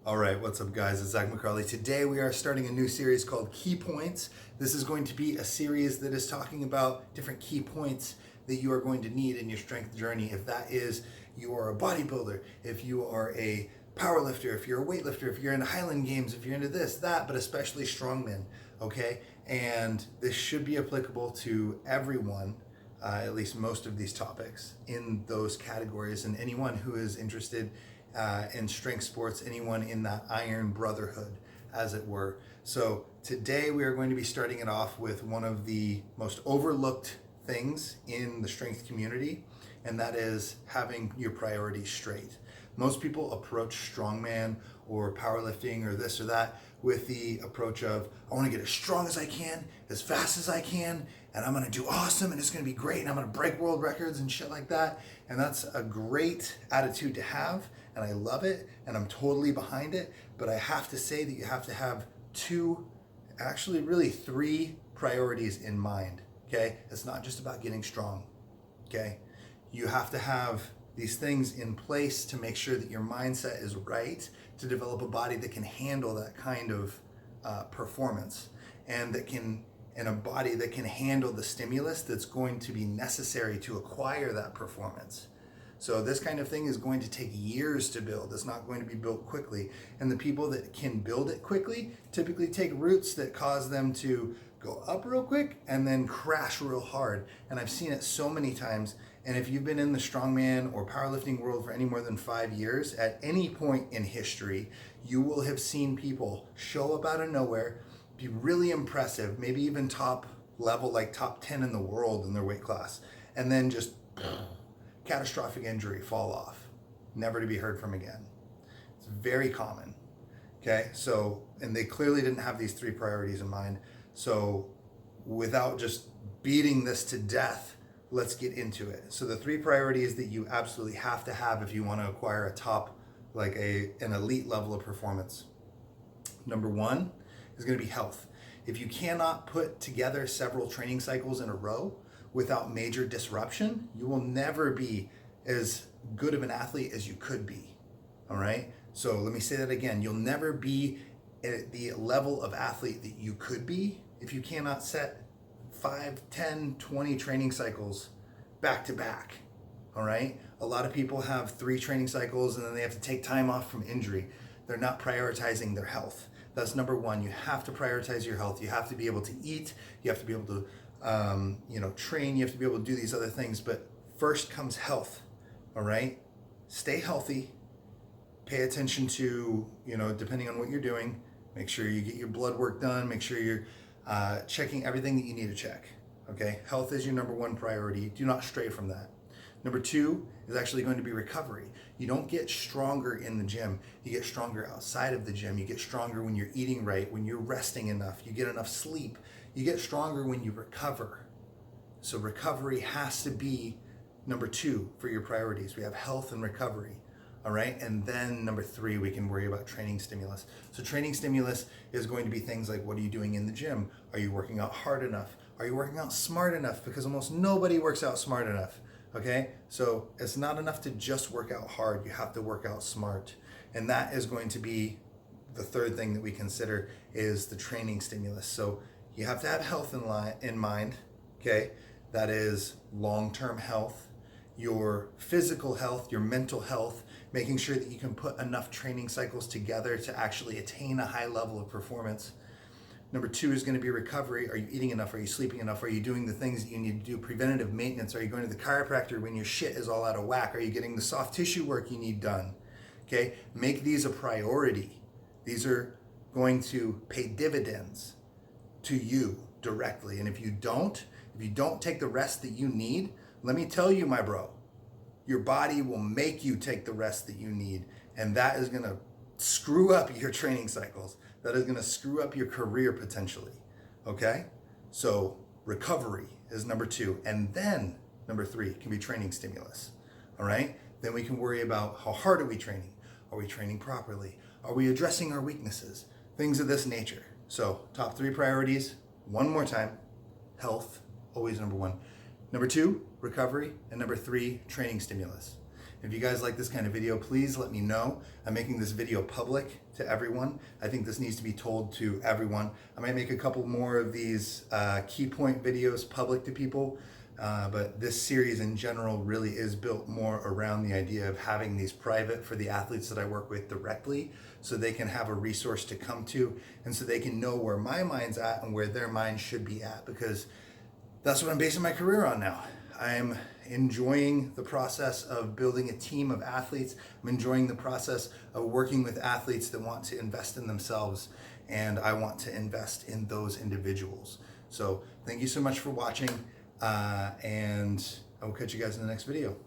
All right, what's up, guys? It's Zach McCarley. Today we are starting a new series called Key Points. This is going to be a series that is talking about different key points that you are going to need in your strength journey. If that is you are a bodybuilder, if you are a powerlifter, if you're a weightlifter, if you're into Highland Games, if you're into this, that, but especially strongmen, okay? And this should be applicable to everyone, at least most of these topics in those categories, and anyone who is interested in strength sports, anyone in that iron brotherhood, as it were. So today we are going to be starting it off with one of the most overlooked things in the strength community, and that is having your priorities straight. Most people approach strongman or powerlifting or this or that with the approach of, I want to get as strong as I can, as fast as I can, and I'm going to do awesome, and it's going to be great, and I'm going to break world records and shit like that. And that's a great attitude to have, and I love it, and I'm totally behind it. But I have to say that you have to have two, actually really three priorities in mind, okay? It's not just about getting strong, okay? You have to have these things in place to make sure that your mindset is right to develop a body that can handle that kind of performance, and a body that can handle the stimulus that's going to be necessary to acquire that performance. So this kind of thing is going to take years to build. It's not going to be built quickly. And the people that can build it quickly typically take routes that cause them to go up real quick and then crash real hard. And I've seen it so many times. And if you've been in the strongman or powerlifting world for any more than 5 years, at any point in history, you will have seen people show up out of nowhere, be really impressive, maybe even top level, like top 10 in the world in their weight class, and then just catastrophic injury, fall off, never to be heard from again. It's very common, okay? So, and they clearly didn't have these three priorities in mind. So without just beating this to death, let's get into it. So the three priorities that you absolutely have to have if you want to acquire a top, like an elite level of performance. Number one is going to be health. If you cannot put together several training cycles in a row without major disruption, you will never be as good of an athlete as you could be, all right? So let me say that again. You'll never be at the level of athlete that you could be if you cannot set 5, 10, 20 training cycles back to back, all right? A lot of people have 3 training cycles and then they have to take time off from injury. They're not prioritizing their health. That's number one. You have to prioritize your health. You have to be able to eat. You have to be able to train. You have to be able to do these other things. But first comes health, all right? Stay healthy. Pay attention to, depending on what you're doing, make sure you get your blood work done. Make sure you're checking everything that you need to check, okay? Health is your number one priority. Do not stray from that. Number two is actually going to be recovery. You don't get stronger in the gym. You get stronger outside of the gym. You get stronger when you're eating right, when you're resting enough, you get enough sleep. You get stronger when you recover. So recovery has to be number two for your priorities. We have health and recovery, all right? And then number three, we can worry about training stimulus. So training stimulus is going to be things like, what are you doing in the gym? Are you working out hard enough? Are you working out smart enough? Because almost nobody works out smart enough. Okay, so it's not enough to just work out hard. You have to work out smart. And that is going to be the third thing that we consider is the training stimulus. So you have to have health in mind, okay? That is long-term health, your physical health, your mental health, making sure that you can put enough training cycles together to actually attain a high level of performance. Number two is going to be recovery. Are you eating enough? Are you sleeping enough? Are you doing the things that you need to do? Preventative maintenance. Are you going to the chiropractor when your shit is all out of whack? Are you getting the soft tissue work you need done? Okay, make these a priority. These are going to pay dividends to you directly. And if you don't take the rest that you need, let me tell you, my bro, your body will make you take the rest that you need. And that is going to screw up your training cycles. That is going to screw up your career potentially, okay? So recovery is number two. And then number three can be training stimulus, all right? Then we can worry about how hard are we training? Are we training properly? Are we addressing our weaknesses? Things of this nature. So top three priorities, one more time, health, always number one. Number two, recovery. And number three, training stimulus. If you guys like this kind of video, please let me know. I'm making this video public to everyone. I think this needs to be told to everyone. I might make a couple more of these key point videos public to people, but this series in general really is built more around the idea of having these private for the athletes that I work with directly, so they can have a resource to come to, and so they can know where my mind's at and where their mind should be at, because that's what I'm basing my career on now. I'm enjoying the process of building a team of athletes. I'm enjoying the process of working with athletes that want to invest in themselves, and I want to invest in those individuals. So thank you so much for watching, and I will catch you guys in the next video.